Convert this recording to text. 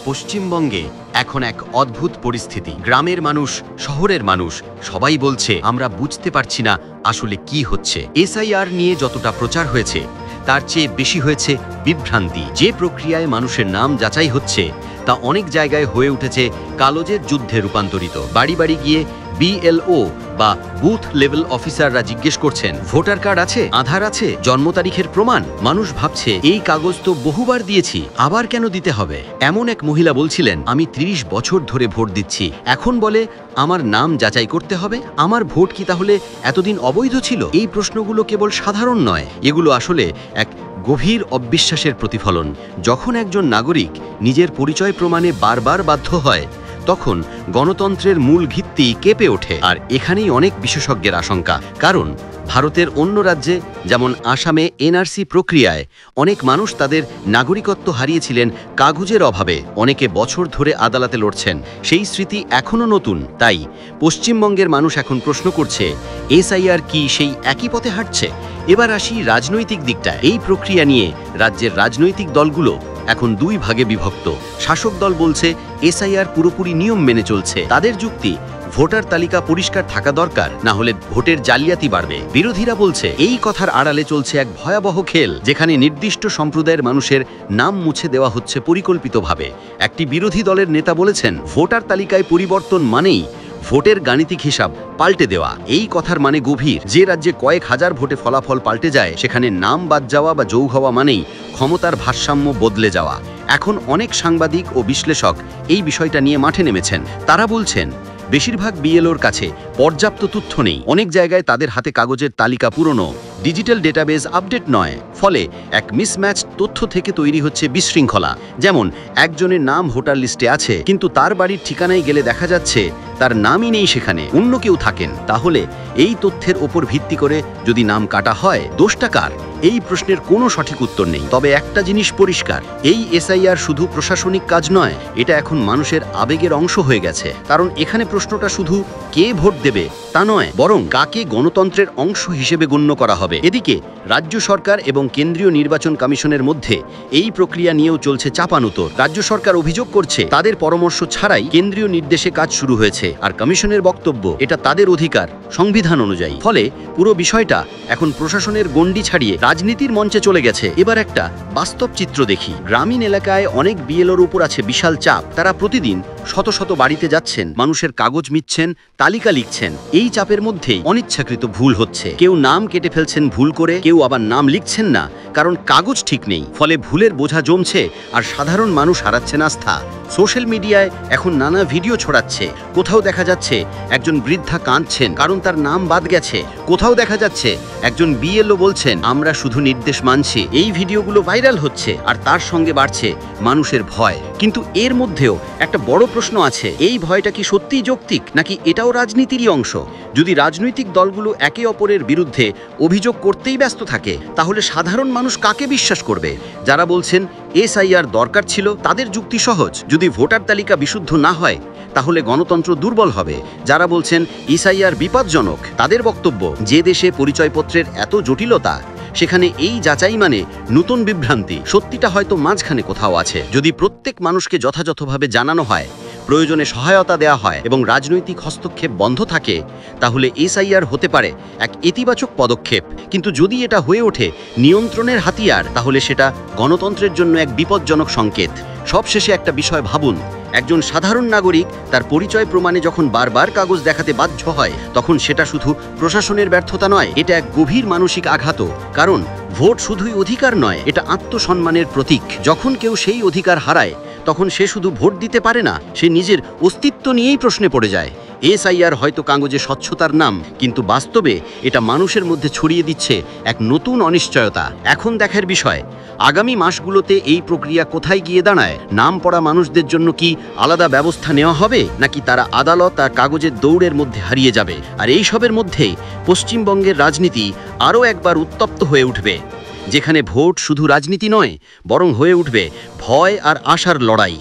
পশ্চিমবঙ্গে এখন এক অদ্ভুত পরিস্থিতি। গ্রামের মানুষ, শহরের মানুষ সবাই বলছে আমরা বুঝতে পারছি না আসলে কি হচ্ছে। এসআইআর নিয়ে যতটা প্রচার হয়েছে তার চেয়ে বেশি হয়েছে বিভ্রান্তি। যে প্রক্রিয়ায় মানুষের নাম যাচাই হচ্ছে তা অনেক জায়গায় হয়ে উঠেছে কালোজের যুদ্ধে রূপান্তরিত। বাড়ি বাড়ি গিয়ে বিএলও বা বুথ লেভেল অফিসাররা জিজ্ঞেস করছেন, ভোটার কার্ড আছে, আধার আছে, জন্ম তারিখের প্রমাণ। মানুষ ভাবছে এই কাগজ তো বহুবার দিয়েছি, আবার কেন দিতে হবে। এমন এক মহিলা বলছিলেন, আমি ৩০ বছর ধরে ভোট দিচ্ছি, এখন বলে আমার নাম যাচাই করতে হবে। আমার ভোট কি তাহলে এতদিন অবৈধ ছিল? এই প্রশ্নগুলো কেবল সাধারণ নয়, এগুলো আসলে এক গভীর অবিশ্বাসের প্রতিফলন। যখন একজন নাগরিক নিজের পরিচয় প্রমাণে বারবার বাধ্য হয় তখন গণতন্ত্রের মূল ভিত্তি কেঁপে ওঠে। আর এখানেই অনেক বিশেষজ্ঞের আশঙ্কা, কারণ ভারতের অন্য রাজ্যে যেমন আসামে এনআরসি প্রক্রিয়ায় অনেক মানুষ তাদের নাগরিকত্ব হারিয়েছিলেন কাগজের অভাবে। অনেকে বছর ধরে আদালতে লড়ছেন, সেই স্মৃতি এখনও নতুন। তাই পশ্চিমবঙ্গের মানুষ এখন প্রশ্ন করছে, এসআইআর কি সেই একই পথে হাঁটছে? এবার আসি রাজনৈতিক দিকটায়। এই প্রক্রিয়া নিয়ে রাজ্যের রাজনৈতিক দলগুলো এখন দুই ভাগে বিভক্ত। শাসক দল বলছে এসআইআর পুরোপুরি নিয়ম মেনে চলছে। তাদের যুক্তি, ভোটার তালিকা পরিষ্কার থাকা দরকার, না হলে ভোটের জালিয়াতি বাড়বে। বিরোধীরা বলছে এই কথার আড়ালে চলছে এক ভয়াবহ খেল, যেখানে নির্দিষ্ট সম্প্রদায়ের মানুষের নাম মুছে দেওয়া হচ্ছে পরিকল্পিতভাবে। একটি বিরোধী দলের নেতা বলেছেন, ভোটার তালিকায় পরিবর্তন মানেই ভোটের গাণিতিক হিসাব পাল্টে দেওয়া। এই কথার মানে গভীর। যে রাজ্যে কয়েক হাজার ভোটে ফলাফল পাল্টে যায়, সেখানে নাম বাদ যাওয়া বা যোগ হওয়া মানেই ক্ষমতার ভারসাম্য বদলে যাওয়া। এখন অনেক সাংবাদিক ও বিশ্লেষক এই বিষয়টা নিয়ে মাঠে নেমেছেন। তারা বলছেন, বেশিরভাগ বিএলওর কাছে পর্যাপ্ত তথ্য নেই। অনেক জায়গায় তাদের হাতে কাগজের তালিকা পুরনো, ডিজিটাল ডেটাবেস আপডেট নয়। ফলে এক মিসম্যাচ তথ্য থেকে তৈরি হচ্ছে বিশৃঙ্খলা। যেমন একজনের নাম ভোটার লিস্টে আছে, কিন্তু তার বাড়ির ঠিকানায় গেলে দেখা যাচ্ছে তার নামই নেই, সেখানে অন্য কেউ থাকেন। তাহলে এই তথ্যের ওপর ভিত্তি করে যদি নাম কাটা হয়, দোষটা কার? এই প্রশ্নের কোনো সঠিক উত্তর নেই। তবে একটা জিনিস পরিষ্কার, এই এসআইআর শুধু প্রশাসনিক কাজ নয়, এটা এখন মানুষের আবেগের অংশ হয়ে গেছে। কারণ এখানে প্রশ্নটা শুধু কে ভোট দেবে তা নয়, বরং কাকে গণতন্ত্রের অংশ হিসেবে গণ্য করা হবে। এদিকে রাজ্য সরকার এবং কেন্দ্রীয় নির্বাচন কমিশনের মধ্যে এই প্রক্রিয়া নিয়েও চলছে চাপানুতর। রাজ্য সরকার অভিযোগ করছে তাদের পরামর্শ ছাড়াই কেন্দ্রীয় নির্দেশে কাজ শুরু হয়েছে, আর কমিশনের বক্তব্য এটা তাদের অধিকার সংবিধান অনুযায়ী। ফলে পুরো বিষয়টা এখন প্রশাসনের গণ্ডি ছাড়িয়ে রাজনীতির মঞ্চে চলে গেছে। এবার একটা বাস্তব চিত্র দেখি। গ্রামীণ এলাকায় অনেক বিএলওর উপর আছে বিশাল চাপ। তারা প্রতিদিন শত শত বাড়িতে যাচ্ছেন, মানুষের কাগজ মিটছেন, তালিকা লিখছেন। এই চাপের মধ্যেই অনিচ্ছাকৃত ভুল হচ্ছে। কেউ নাম কেটে ফেলছেন ভুল করে, কেউ আবার নাম লিখছেন না কারণ কাগজ ঠিক নেই। ফলে ভুলের বোঝা জমছে আর সাধারণ মানুষ হারাচ্ছেন আস্থা। সোশ্যাল মিডিয়ায় এখন নানা ভিডিও ছড়াচ্ছে। কোথাও দেখা যাচ্ছে একজন বৃদ্ধা কাঁদছেন কারণ তার নাম বাদ গেছে, কোথাও দেখা যাচ্ছে একজন বিএলও বলছেন আমরা শুধু নির্দেশ মানছি। এই ভিডিওগুলো ভাইরাল হচ্ছে আর তার সঙ্গে বাড়ছে মানুষের ভয়। কিন্তু এর মধ্যেও একটা বড় প্রশ্ন আছে, এই ভয়টা কি সত্যিই যৌক্তিক, নাকি এটাও রাজনীতিরই অংশ? যদি রাজনৈতিক দলগুলো একে অপরের বিরুদ্ধে অভিযোগ করতেই ব্যস্ত থাকে, তাহলে সাধারণ মানুষ কাকে বিশ্বাস করবে? যারা বলছেন এসআইআর দরকার ছিল, তাদের যুক্তি সহজ, যদি ভোটার তালিকা বিশুদ্ধ না হয় তাহলে গণতন্ত্র দুর্বল হবে। যারা বলছেন এসআইআর বিপজ্জনক, তাদের বক্তব্য, যে দেশে পরিচয়পত্রের এত জটিলতা, সেখানে এই যাচাই মানে নতুন বিভ্রান্তি। সত্যিটা হয়তো মাঝখানে কোথাও আছে। যদি প্রত্যেক মানুষকে যথাযথভাবে জানানো হয়, প্রয়োজনে সহায়তা দেওয়া হয় এবং রাজনৈতিক হস্তক্ষেপ বন্ধ থাকে, তাহলে এসআইআর হতে পারে এক ইতিবাচক পদক্ষেপ। কিন্তু যদি এটা হয়ে ওঠে নিয়ন্ত্রণের হাতিয়ার, তাহলে সেটা গণতন্ত্রের জন্য এক বিপজ্জনক সংকেত। সবশেষে একটা বিষয় ভাবুন, একজন সাধারণ নাগরিক তার পরিচয় প্রমাণে যখন বারবার কাগজ দেখাতে বাধ্য হয়, তখন সেটা শুধু প্রশাসনের ব্যর্থতা নয়, এটা এক গভীর মানসিক আঘাতও। কারণ ভোট শুধুই অধিকার নয়, এটা আত্মসম্মানের প্রতীক। যখন কেউ সেই অধিকার হারায়, তখন সে শুধু ভোট দিতে পারে না, সে নিজের অস্তিত্ব নিয়েই প্রশ্নে পড়ে যায়। এসআইআর হয়তো কাগজে স্বচ্ছতার নাম, কিন্তু বাস্তবে এটা মানুষের মধ্যে ছড়িয়ে দিচ্ছে এক নতুন অনিশ্চয়তা। এখন দেখার বিষয়, আগামী মাসগুলোতে এই প্রক্রিয়া কোথায় গিয়ে দাঁড়ায়। নাম পড়া মানুষদের জন্য কি আলাদা ব্যবস্থা নেওয়া হবে, নাকি তারা আদালত আর কাগজের দৌড়ের মধ্যে হারিয়ে যাবে? আর এই সবের মধ্যেই পশ্চিমবঙ্গের রাজনীতি আরও একবার উত্তপ্ত হয়ে উঠবে, যেখানে ভোট শুধু রাজনীতি নয়, বরং হয়ে উঠবে ভয় আর আশার লড়াই।